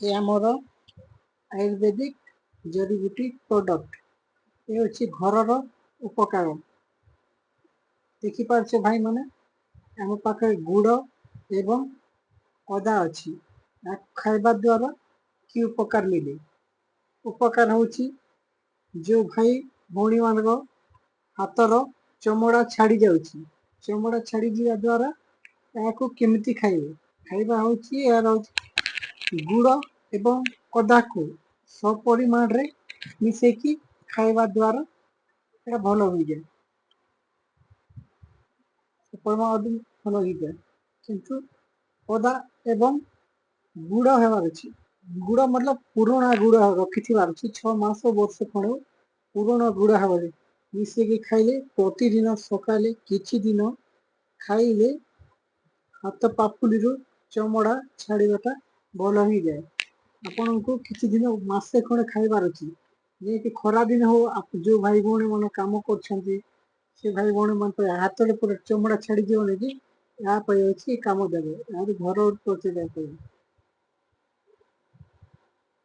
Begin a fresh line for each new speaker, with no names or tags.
ये आमर आयुर्वेदिक जड़ीबूटी प्रोडक्ट ये हूँ घर उपकार देखिपारे भाई मैंने आम पाखे गुड़ एवं अदा अच्छी खाइबा द्वारा कि उपकार मिले उपकार हूँ जो भाई भौणी मान हाथर चमड़ा छाड़ी जाऊँगी चमड़ा छाड़ी जा द्वारा यहाँ केमिति खाइबे खाइबा हूँ यार गुड़ एवं अदा को सपरिमाण रे मिसेकी खाइबा द्वारा ये भल हो जाए परिमाण भल हो जाए किंतु अदा एवं गुड़ हेबार अच्छी गुड़ मतलब पुराणा गुड़ रखि अच्छी 6 मास वर्ष खड़े पुराणा गुड़ हेबार मिसेकी खाइले प्रतिदिन सकाले किछि दिन खाइले हाथ पापुली चमड़ा छाड़ाटा भल हो जाए आपण को किसी दिन मसे खंडे खाइबार अच्छी जे खरा दिन हो जो भाई भौणी मन कम कर भाई भौणी मन हाथ पूरा चमड़ा छाड़ी जीवन कि यहाँ अच्छी कम देवे घर प्रतिदिन